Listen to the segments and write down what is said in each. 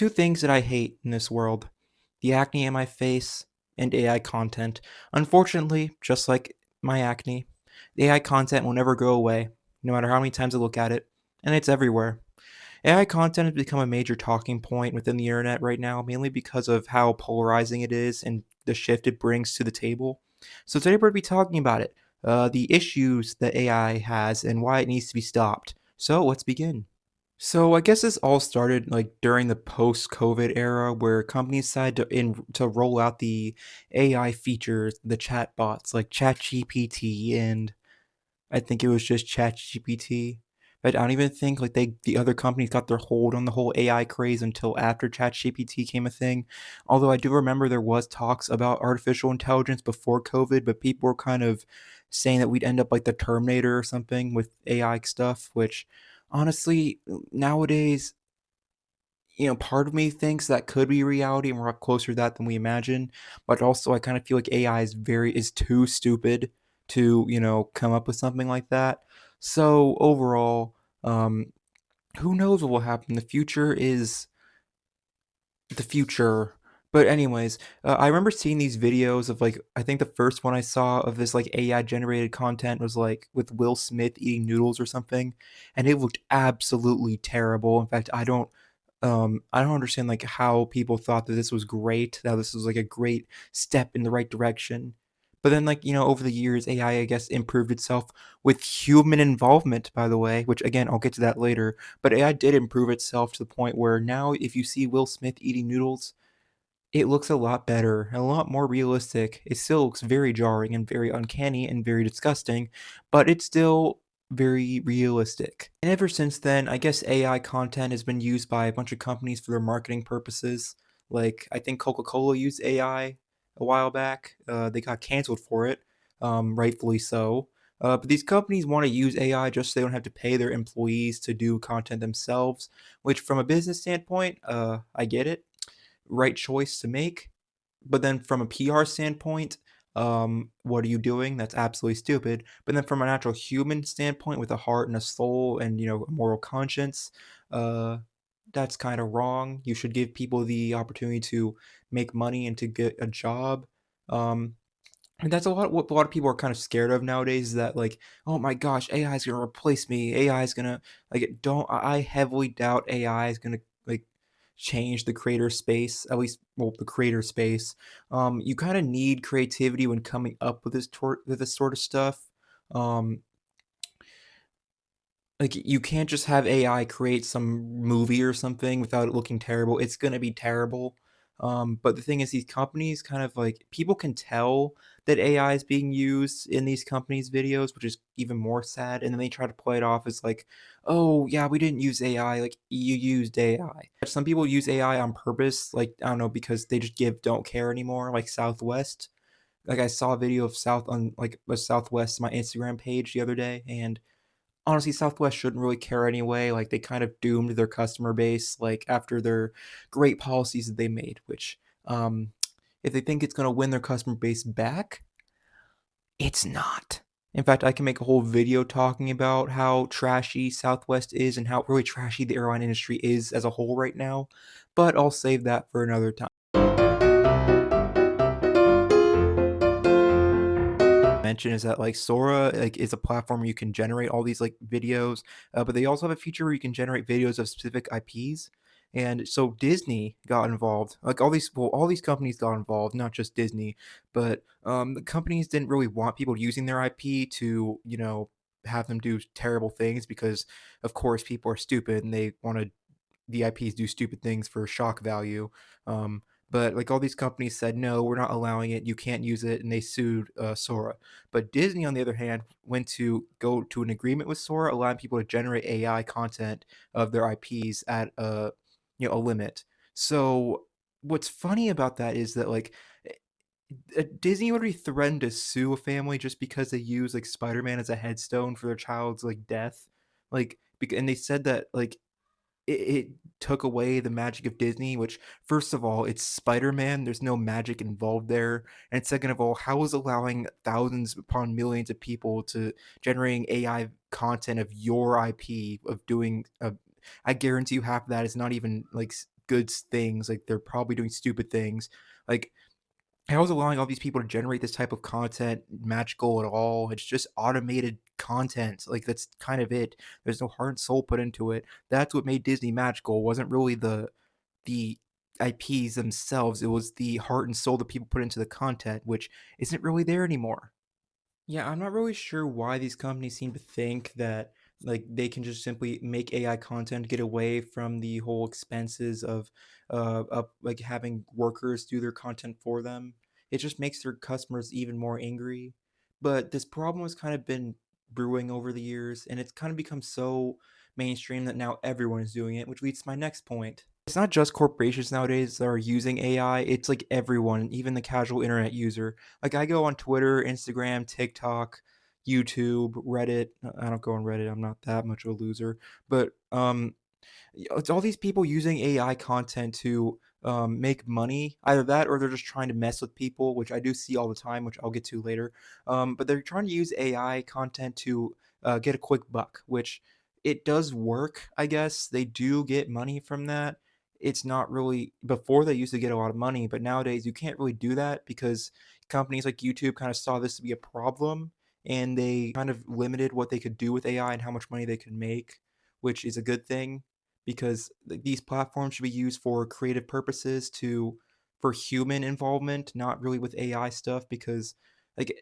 two things that I hate in this world: the acne on my face and AI content. Unfortunately, just like my acne, the AI content will never go away, no matter how many times I look at it, and it's everywhere. AI content has become a major talking point within the internet right now, mainly because of how polarizing it is and the shift it brings to the table. So today we're going to be talking about it, the issues that AI has and why it needs to be stopped. So let's begin. So I guess this all started like during the post-COVID era where companies decided to roll out the AI features, the chat bots like ChatGPT and I think it was just ChatGPT. But I don't even think like the other companies got their hold on the whole AI craze until after ChatGPT came a thing. Although I do remember there was talks about artificial intelligence before COVID, but people were kind of saying that we'd end up like the Terminator or something with AI stuff, which honestly nowadays, part of me thinks that could be reality and we're a lot closer to that than we imagine. But also I kind of feel like AI is too stupid to, come up with something like that. So overall, um, who knows what will happen? The future is the future. But anyways, I remember seeing these videos of like I think the first one I saw of this like AI generated content was like with Will Smith eating noodles or something, and it looked absolutely terrible. In fact, I don't understand like how people thought that this was great, that this was like a great step in the right direction. But then like, over the years, AI, I guess, improved itself with human involvement, by the way, which again, I'll get to that later. But AI did improve itself to the point where now if you see Will Smith eating noodles, it looks a lot better, a lot more realistic. It still looks very jarring and very uncanny and very disgusting, but it's still very realistic. And ever since then, I guess AI content has been used by a bunch of companies for their marketing purposes. Like, I think Coca-Cola used AI a while back. They got canceled for it, rightfully so. But these companies want to use AI just so they don't have to pay their employees to do content themselves, which, from a business standpoint, I get it, right choice to make. But then from a PR standpoint, what are you doing? That's absolutely stupid. But then from a natural human standpoint, with a heart and a soul and a moral conscience, uh, that's kind of wrong. You should give people the opportunity to make money and to get a job. Um, and that's what a lot of people are kind of scared of nowadays. Is that like, oh my gosh, AI is gonna replace me. AI is gonna like don't. I heavily doubt AI is gonna like change the creator space. At least, well, the creator space. You kind of need creativity when coming up with with this sort of stuff. Um, like, you can't just have AI create some movie or something without it looking terrible. It's gonna be terrible. But the thing is these companies kind of like people can tell that AI is being used in these companies' videos, which is even more sad, and then they try to play it off as like, "Oh, yeah, we didn't use AI, like, you used AI." Some people use AI on purpose, like, I don't know, because they just don't care anymore, like Southwest. Like, I saw a video of Southwest, my Instagram page the other day, and honestly, Southwest shouldn't really care anyway. Like, they kind of doomed their customer base, like, after their great policies that they made, which, um, if they think it's gonna win their customer base back, it's not. In fact, I can make a whole video talking about how trashy Southwest is and how really trashy the airline industry is as a whole right now, but I'll save that for another time. Mention is that like Sora like is a platform where you can generate all these like videos, but they also have a feature where you can generate videos of specific IPs. And so Disney got involved. Like all these companies got involved, not just Disney, but the companies didn't really want people using their IP to have them do terrible things because of course people are stupid and they want to the IPs do stupid things for shock value. Um, but like all these companies said, no, we're not allowing it. You can't use it, and they sued Sora. But Disney, on the other hand, went to go to an agreement with Sora, allowing people to generate AI content of their IPs at a limit. So what's funny about that is that like Disney already threatened to sue a family just because they use like Spider-Man as a headstone for their child's like death. Like, and they said that like it took away the magic of Disney, which first of all, it's Spider-Man, there's no magic involved there, and second of all, how is allowing thousands upon millions of people to generating AI content of your IP of doing I guarantee you half of that is not even, like, good things, like, they're probably doing stupid things. Like, how is allowing all these people to generate this type of content magical at all? It's just automated content. Like that's kind of it. There's no heart and soul put into it. That's what made Disney magical. It wasn't really the IPs themselves. It was the heart and soul that people put into the content, which isn't really there anymore. Yeah, I'm not really sure why these companies seem to think that like they can just simply make AI content, get away from the whole expenses of like having workers do their content for them. It just makes their customers even more angry. But this problem has kind of been brewing over the years, and it's kind of become so mainstream that now everyone is doing it, which leads to my next point. It's not just corporations nowadays that are using AI, it's like everyone, even the casual internet user. Like I go on Twitter, Instagram, TikTok, YouTube, Reddit. I don't go on Reddit. I'm not that much of a loser. But it's all these people using AI content to make money. Either that, or they're just trying to mess with people, which I do see all the time, which I'll get to later. But they're trying to use AI content to get a quick buck, which it does work. I guess they do get money from that. It's not really before they used to get a lot of money, but nowadays you can't really do that because companies like YouTube kind of saw this to be a problem and they kind of limited what they could do with AI and how much money they could make, which is a good thing because these platforms should be used for creative purposes to for human involvement, not really with AI stuff because like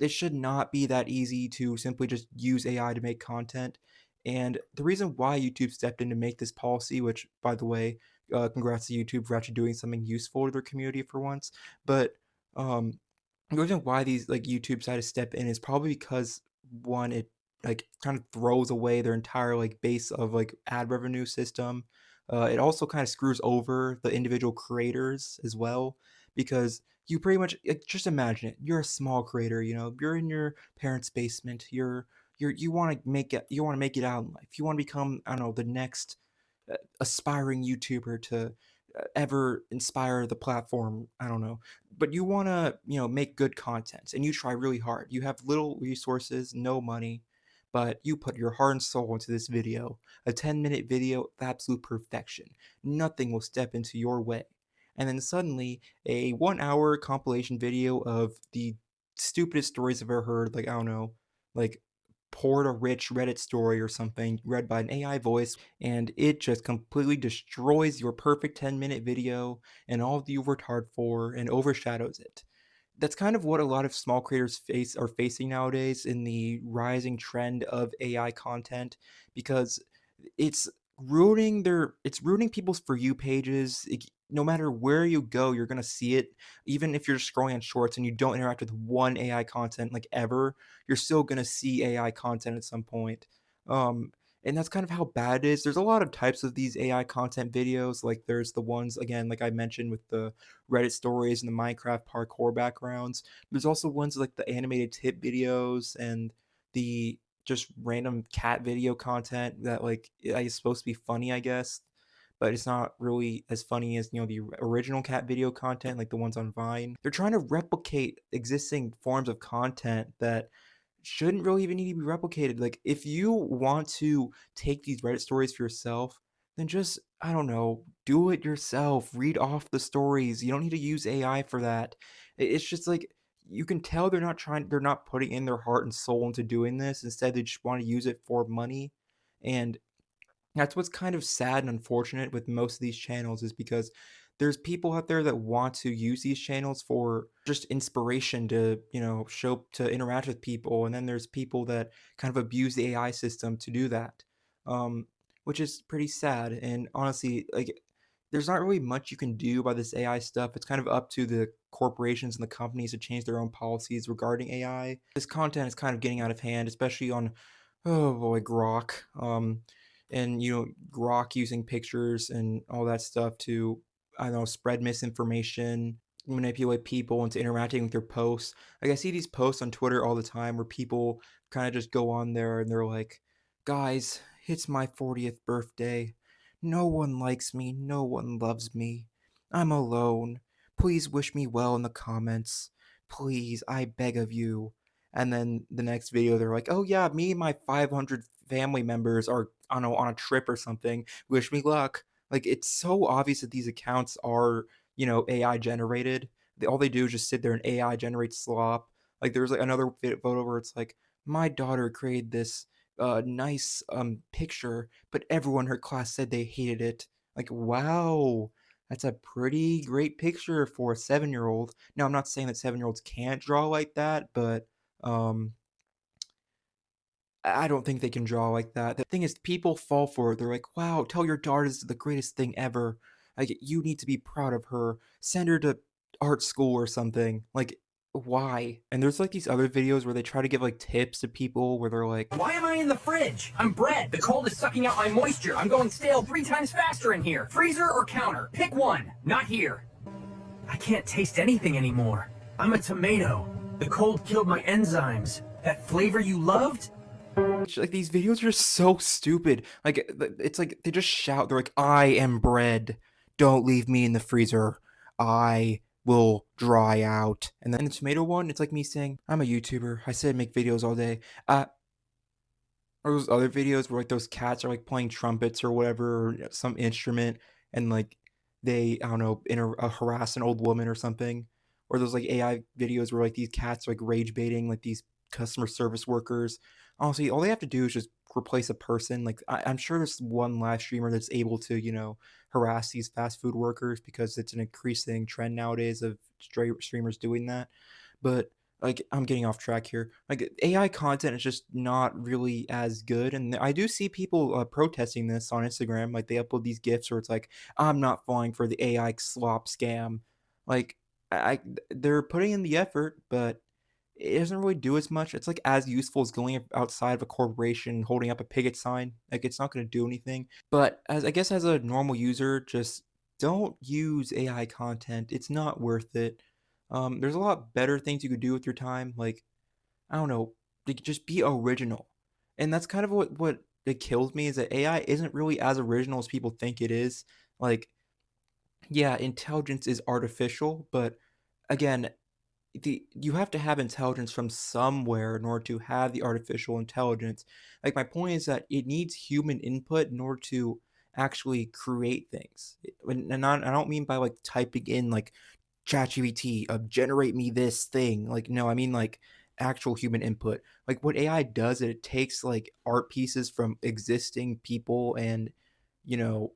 it should not be that easy to simply just use AI to make content. And the reason why YouTube stepped in to make this policy, which by the way, congrats to YouTube for actually doing something useful to their community for once, but um, the reason why these like YouTube decided to step in is probably because one, it like kind of throws away their entire like base of like ad revenue system. It also kind of screws over the individual creators as well because you pretty much like, just imagine it. You're a small creator, you know, you're in your parents' basement. You want to make it. You want to make it out in life. You want to become I don't know the next aspiring YouTuber to ever inspire the platform. I don't know, but you want to make good content and you try really hard. You have little resources, no money, but you put your heart and soul into this video. A 10-minute video of absolute perfection. Nothing will step into your way. And then suddenly, a 1 hour compilation video of the stupidest stories I've ever heard, like, I don't know, like poured a rich Reddit story or something read by an AI voice, and it just completely destroys your perfect 10-minute video and all that you've worked hard for and overshadows it. That's kind of what a lot of small creators are facing nowadays in the rising trend of AI content because it's it's ruining people's for you pages. No matter where you go, you're gonna see it. Even if you're just scrolling on shorts and you don't interact with one AI content like ever, you're still gonna see AI content at some point. And that's kind of how bad it is. There's a lot of types of these AI content videos. Like there's the ones again, like I mentioned with the Reddit stories and the Minecraft parkour backgrounds. There's also ones like the animated tip videos and the just random cat video content that like is supposed to be funny, I guess, but it's not really as funny as the original cat video content, like the ones on Vine. They're trying to replicate existing forms of content that shouldn't really even need to be replicated. Like if you want to take these Reddit stories for yourself, then just I don't know, do it yourself. Read off the stories. You don't need to use AI for that. It's just like you can tell they're not putting in their heart and soul into doing this. Instead, they just want to use it for money. And that's what's kind of sad and unfortunate with most of these channels is because there's people out there that want to use these channels for just inspiration to, show to interact with people, and then there's people that kind of abuse the AI system to do that, um, which is pretty sad. And honestly, like, there's not really much you can do about this AI stuff. It's kind of up to the corporations and the companies to change their own policies regarding AI. This content is kind of getting out of hand, especially on, oh boy, Grok. And Grok using pictures and all that stuff to I don't know spread misinformation, manipulate people into interacting with your posts. Like I see these posts on Twitter all the time where people kind of just go on there and they're like, "Guys, it's my 40th birthday. No one likes me, no one loves me. I'm alone. Please wish me well in the comments. Please, I beg of you." And then the next video, they're like, "Oh yeah, me and my 500 family members are on a trip or something. Wish me luck." Like, it's so obvious that these accounts are, AI generated. All they do is just sit there and AI generate slop. Like, there's, like, another photo where it's like, "My daughter created this, nice, picture, but everyone in her class said they hated it." Like, wow, that's a pretty great picture for a seven-year-old. Now, I'm not saying that seven-year-olds can't draw like that, but, um I don't think they can draw like that. The thing is, people fall for it. They're like, "Wow, tell your daughter this is the greatest thing ever. Like, you need to be proud of her. Send her to art school or something." Like, why? And there's, like, these other videos where they try to give, like, tips to people where they're like, Why am I in the fridge? I'm bread. The cold is sucking out my moisture. I'm going stale 3 times faster in here. Freezer or counter? Pick one. Not here. I can't taste anything anymore. I'm a tomato. The cold killed my enzymes. That flavor you loved? like, these videos are so stupid. Like, it's like they just shout. They're like, "I am bread. Don't leave me in the freezer. I will dry out." And then the tomato one, it's like me saying, "I'm a YouTuber. I said make videos all day." Or those other videos where, like, those cats are, like, playing trumpets or whatever, or some instrument, and, like, they, I don't know, harass an old woman or something. Or those, like, AI videos where, like, these cats are, like, rage baiting, like, these customer service workers. Honestly, all they have to do is just replace a person. Like, I'm sure there's one live streamer that's able to, harass these fast food workers because it's an increasing trend nowadays of streamers doing that. But, like, I'm getting off track here. Like, AI content is just not really as good, and I do see people, protesting this on Instagram. Like, they upload these GIFs where it's like, "I'm not falling for the AI slop scam." Like, they're putting in the effort, but it doesn't really do as much. It's, like, as useful as going outside of a corporation, holding up a picket sign. Like, it's not gonna do anything. But as a normal user, just don't use AI content. It's not worth it. There's a lot better things you could do with your time, like, I don't know, like, just be original. And that's kind of what it kills me is that AI isn't really as original as people think it is. Like, yeah, intelligence is artificial, but again, you have to have intelligence from somewhere in order to have the artificial intelligence. Like, my point is that it needs human input in order to actually create things. I don't mean by, like, typing in, like, ChatGPT, generate me this thing. Like, no, I mean, like, actual human input. Like, what AI does, it takes, like, art pieces from existing people and, you know,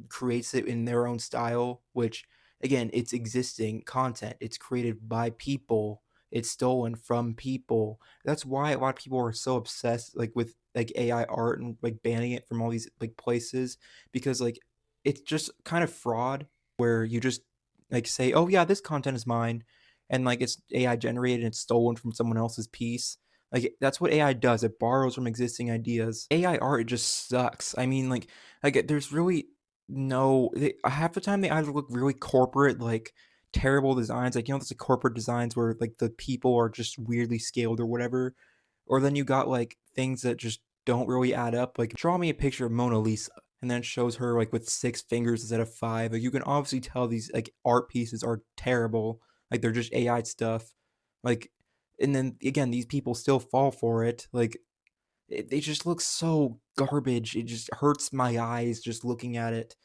creates it in their own style, which again, it's existing content. It's created by people. It's stolen from people. That's why a lot of people are so obsessed like with like AI art and like banning it from all these like places because like it's just kind of fraud where you just like say, "Oh yeah, this content is mine." And like it's AI generated and it's stolen from someone else's piece. Like that's what AI does. It borrows from existing ideas. AI art it just sucks. I mean, there's really no, half the time they either look really corporate, like terrible designs, like there's the corporate designs where like the people are just weirdly scaled or whatever, or then you got like things that just don't really add up. Like draw me a picture of Mona Lisa, and then it shows her like with 6 fingers instead of five. Like you can obviously tell these like art pieces are terrible, like they're just AI stuff. Like, and then again, these people still fall for it. Like they just look so garbage. It just hurts my eyes just looking at it.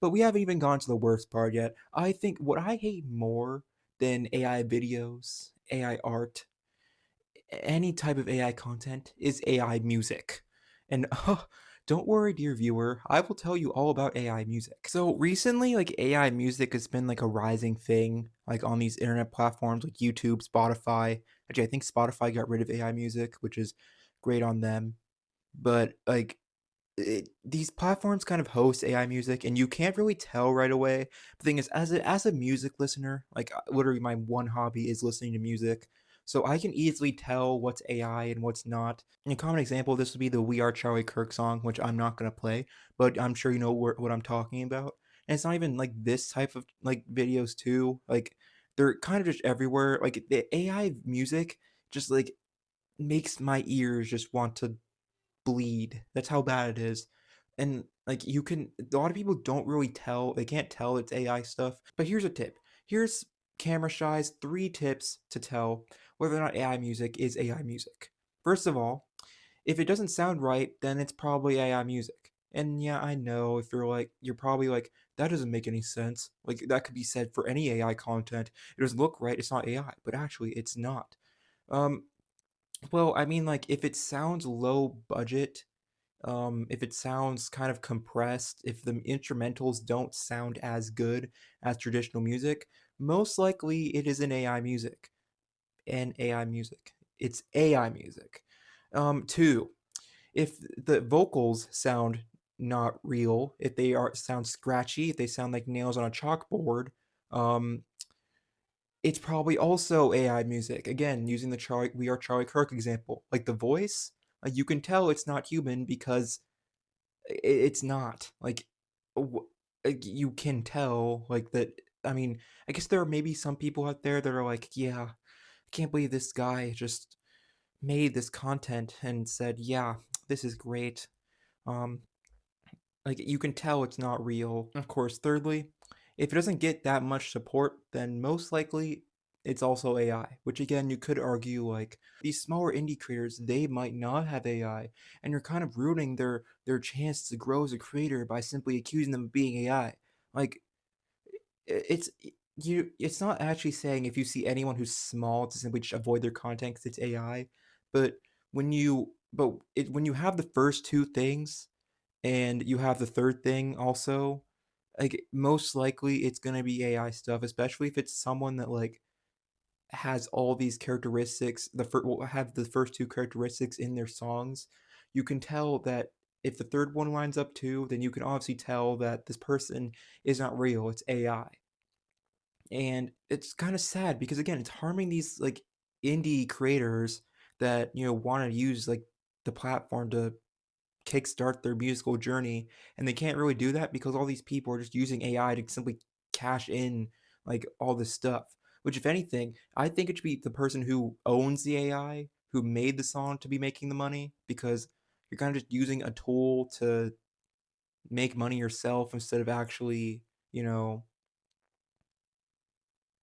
But we haven't even gone to the worst part yet. I think what I hate more than AI videos, AI art, any type of AI content is AI music. And don't worry, dear viewer, I will tell you all about AI music. So recently, like AI music has been like a rising thing, like on these internet platforms like YouTube, Spotify. Actually, I think Spotify got rid of AI music, which is great on them. But like these platforms kind of host AI music, and you can't really tell right away. The thing is, as a music listener, like literally my one hobby is listening to music, so I can easily tell what's AI and what's not. And a common example of this would be the "We Are Charlie Kirk" song, which I'm not gonna play, but I'm sure you know what I'm talking about. And it's not even like this type of like videos too. Like they're kind of just everywhere. Like the AI music just like makes my ears just want to bleed. That's how bad it is. And like you can a lot of people don't really tell, they can't tell it's AI stuff. But here's a tip. Here's Camera Shy's 3 tips to tell whether or not AI music is AI music. First of all, if it doesn't sound right, then it's probably AI music. And yeah, I know if you're like, you're probably like, that doesn't make any sense. Like, that could be said for any AI content. It doesn't look right. It's not AI, but actually, it's not. Um, well, I mean, like, if it sounds low budget, if it sounds kind of compressed, if the instrumentals don't sound as good as traditional music, most likely it is an AI music. And AI music. It's AI music. Two, if the vocals sound not real, if they are sound scratchy, if they sound like nails on a chalkboard, um, it's probably also AI music. Again, using the Charlie We Are Charlie Kirk example, like the voice, you can tell it's not human because it's not like you can tell like that. I mean, I guess there are maybe some people out there that are like, yeah, I can't believe this guy just made this content and said, "Yeah, this is great." Um, like you can tell it's not real. Of course, thirdly, if it doesn't get that much support, then most likely it's also AI, which again you could argue like these smaller indie creators, they might not have AI, and you're kind of ruining their chance to grow as a creator by simply accusing them of being AI. Like it's it's not actually saying if you see anyone who's small to simply just avoid their content because it's AI, but when you have the first two things and you have the third thing also, like most likely it's gonna be AI stuff, especially if it's someone that like has all these characteristics. The first will have the first two characteristics in their songs. You can tell that if the third one lines up too, then you can obviously tell that this person is not real. It's AI. And it's kinda sad because, again, it's harming these, like, indie creators that, wanna use, like, the platform to kickstart their musical journey, and they can't really do that because all these people are just using AI to simply cash in, like, all this stuff. Which, if anything, I think it should be the person who owns the AI, who made the song to be making the money, because you're kinda just using a tool to make money yourself instead of actually, you know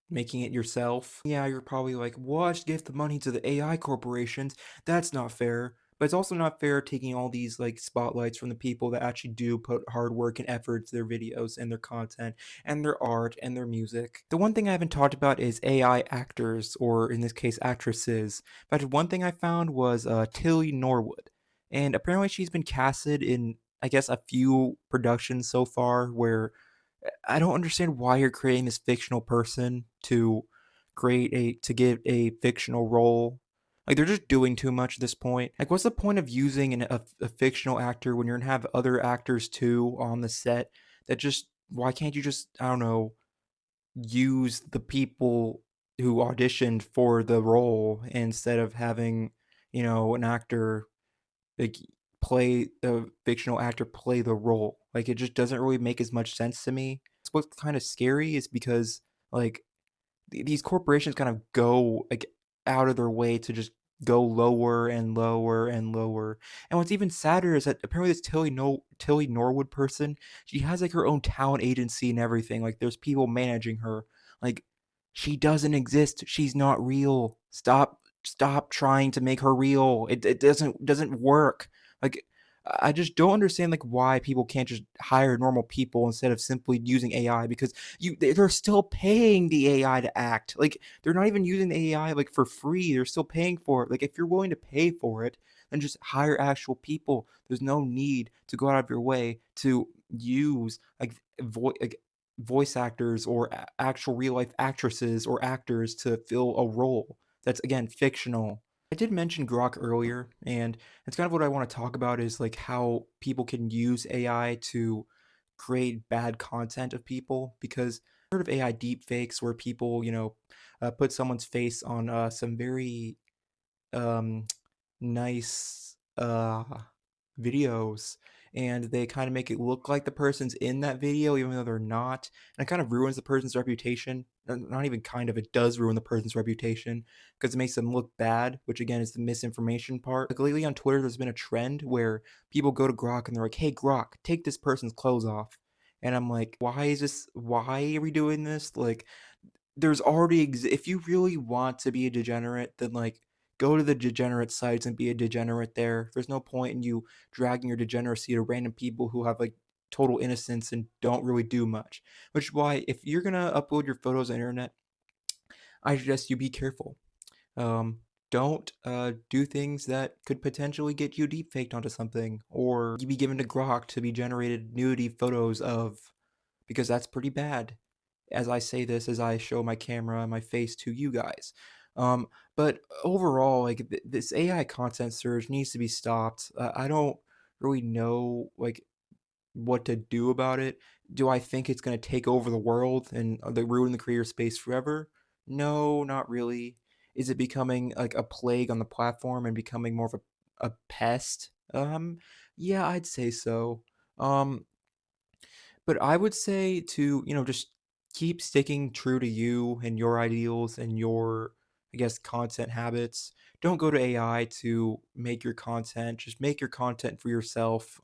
making it yourself. Yeah, you're probably like, "Well, I should give the money to the AI corporations. That's not fair." But it's also not fair taking all these, like, spotlights from the people that actually do put hard work and effort into their videos and their content and their art and their music. The one thing I haven't talked about is AI actors, or in this case, actresses. But one thing I found was, Tilly Norwood, and apparently she's been casted in, I guess, a few productions so far where I don't understand why you're creating this fictional person to give a fictional role. Like they're just doing too much at this point. Like, what's the point of using a fictional actor when you're gonna have other actors too on the set? That just Why can't you just, I don't know, use the people who auditioned for the role instead of having, an actor like play the fictional actor play the role. Like it just doesn't really make as much sense to me. It's what's kind of scary is because like these corporations kind of go like out of their way to just go lower and lower and lower. And what's even sadder is that apparently this Tilly Norwood person, she has like her own talent agency and everything. Like there's people managing her. Like she doesn't exist. She's not real. Stop trying to make her real. It doesn't work. Like I just don't understand like why people can't just hire normal people instead of simply using AI because they're still paying the AI to act. Like they're not even using the AI like for free. They're still paying for it. Like if you're willing to pay for it, then just hire actual people. There's no need to go out of your way to use like voice actors or actual real life actresses or actors to fill a role that's again fictional. I did mention Grok earlier, and it's kind of what I want to talk about is like how people can use AI to create bad content of people because I've heard of AI deepfakes where people, put someone's face on some very um, nice videos and they kind of make it look like the person's in that video even though they're not, and it kind of ruins the person's reputation. Not even kind of, it does ruin the person's reputation because it makes them look bad, which again is the misinformation part. Like lately on Twitter there's been a trend where people go to Grok and they're like, hey Grok, take this person's clothes off, and I'm like, why are we doing this? Like there's already if you really want to be a degenerate, then like go to the degenerate sites and be a degenerate there. There's no point in you dragging your degeneracy to random people who have like total innocence and don't really do much. Which is why if you're gonna upload your photos on the internet, I suggest you be careful. Don't do things that could potentially get you deepfaked onto something, or you be given to Grok to be generated nudity photos of, because that's pretty bad. As I say this, as I show my camera and my face to you guys. But overall, like this AI content surge needs to be stopped. I don't really know like what to do about it. Do I think it's going to take over the world and ruin the creator space forever? No, not really. Is it becoming like a plague on the platform and becoming more of a pest? Yeah, I'd say so. Um, but I would say to, just keep sticking true to you and your ideals and your, I guess, content habits. Don't go to AI to make your content. Just make your content for yourself.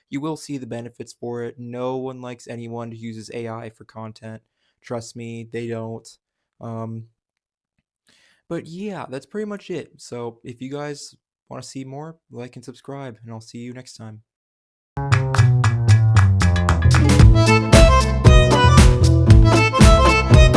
You will see the benefits for it. No one likes anyone who uses AI for content. Trust me, they don't. Um, but yeah, that's pretty much it. So if you guys want to see more, like and subscribe, and I'll see you next time.